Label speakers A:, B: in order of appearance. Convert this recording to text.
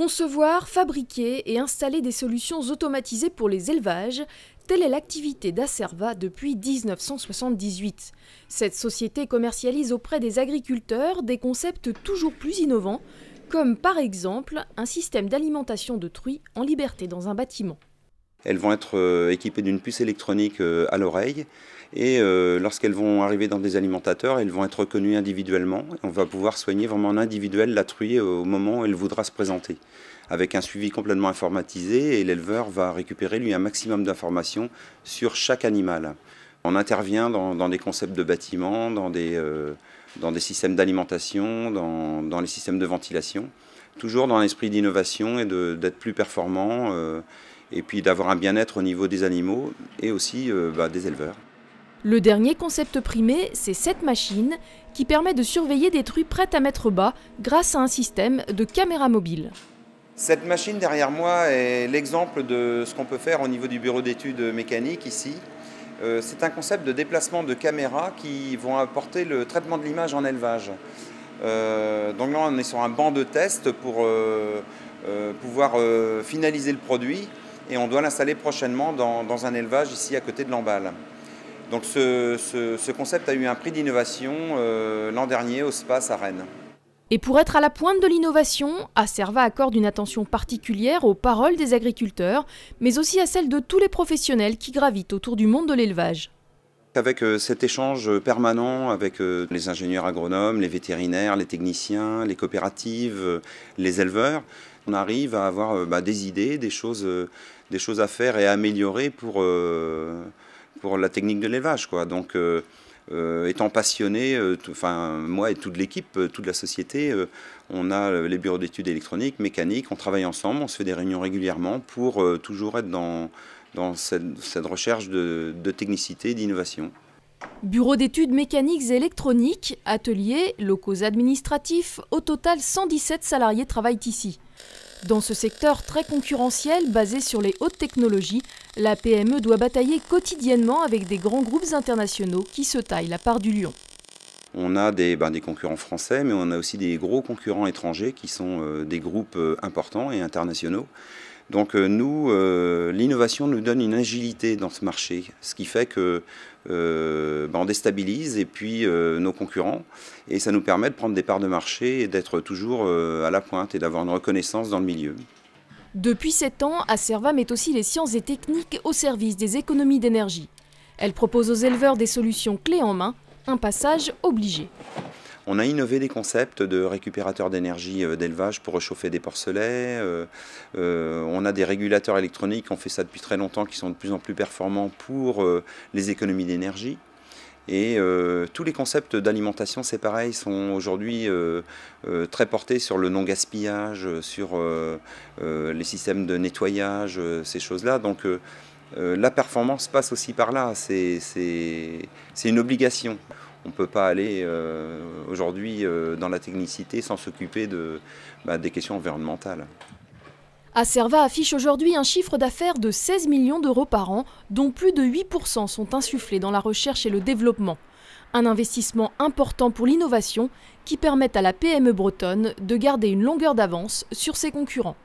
A: Concevoir, fabriquer et installer des solutions automatisées pour les élevages, telle est l'activité d'Acerva depuis 1978. Cette société commercialise auprès des agriculteurs des concepts toujours plus innovants, comme par exemple un système d'alimentation de truies en liberté dans un bâtiment.
B: Elles vont être équipées d'une puce électronique à l'oreille et lorsqu'elles vont arriver dans des alimentateurs, elles vont être reconnues individuellement. On va pouvoir soigner vraiment en individuel la truie au moment où elle voudra se présenter, avec un suivi complètement informatisé, et l'éleveur va récupérer lui un maximum d'informations sur chaque animal. On intervient dans des concepts de bâtiments, dans des systèmes d'alimentation, dans les systèmes de ventilation, toujours dans l'esprit d'innovation et d'être plus performant. Et puis d'avoir un bien-être au niveau des animaux et aussi des éleveurs.
A: Le dernier concept primé, c'est cette machine qui permet de surveiller des truies prêtes à mettre bas grâce à un système de caméra mobile.
B: Cette machine derrière moi est l'exemple de ce qu'on peut faire au niveau du bureau d'études mécaniques ici. C'est un concept de déplacement de caméras qui vont apporter le traitement de l'image en élevage. Donc là on est sur un banc de test pour pouvoir finaliser le produit. Et on doit l'installer prochainement dans un élevage ici à côté de Lamballe. Donc ce concept a eu un prix d'innovation l'an dernier au SPACE à Rennes.
A: Et pour être à la pointe de l'innovation, Acerva accorde une attention particulière aux paroles des agriculteurs, mais aussi à celles de tous les professionnels qui gravitent autour du monde de l'élevage.
B: Avec cet échange permanent avec les ingénieurs agronomes, les vétérinaires, les techniciens, les coopératives, les éleveurs, on arrive à avoir des idées, des choses à faire et à améliorer pour la technique de l'élevage, quoi. Donc, étant passionné, moi et toute l'équipe, toute la société, on a les bureaux d'études électroniques, mécaniques, on travaille ensemble, on se fait des réunions régulièrement pour toujours être dans cette recherche de technicité et d'innovation.
A: Bureau d'études mécaniques et électroniques, ateliers, locaux administratifs, au total 117 salariés travaillent ici. Dans ce secteur très concurrentiel basé sur les hautes technologies, la PME doit batailler quotidiennement avec des grands groupes internationaux qui se taillent la part du lion.
B: On a des concurrents français, mais on a aussi des gros concurrents étrangers qui sont des groupes importants et internationaux. Donc nous, l'innovation nous donne une agilité dans ce marché, ce qui fait que on déstabilise et puis nos concurrents, et ça nous permet de prendre des parts de marché et d'être toujours à la pointe et d'avoir une reconnaissance dans le milieu.
A: Depuis 7 ans, Acerva met aussi les sciences et techniques au service des économies d'énergie. Elle propose aux éleveurs des solutions clés en main, un passage obligé.
B: On a innové des concepts de récupérateurs d'énergie d'élevage pour réchauffer des porcelets. On a des régulateurs électroniques, on fait ça depuis très longtemps, qui sont de plus en plus performants pour les économies d'énergie. Et tous les concepts d'alimentation, c'est pareil, sont aujourd'hui très portés sur le non-gaspillage, sur les systèmes de nettoyage, ces choses-là. Donc la performance passe aussi par là, c'est une obligation. On ne peut pas aller aujourd'hui dans la technicité sans s'occuper des questions environnementales.
A: Acerva affiche aujourd'hui un chiffre d'affaires de 16 millions d'euros par an, dont plus de 8% sont insufflés dans la recherche et le développement. Un investissement important pour l'innovation qui permet à la PME bretonne de garder une longueur d'avance sur ses concurrents.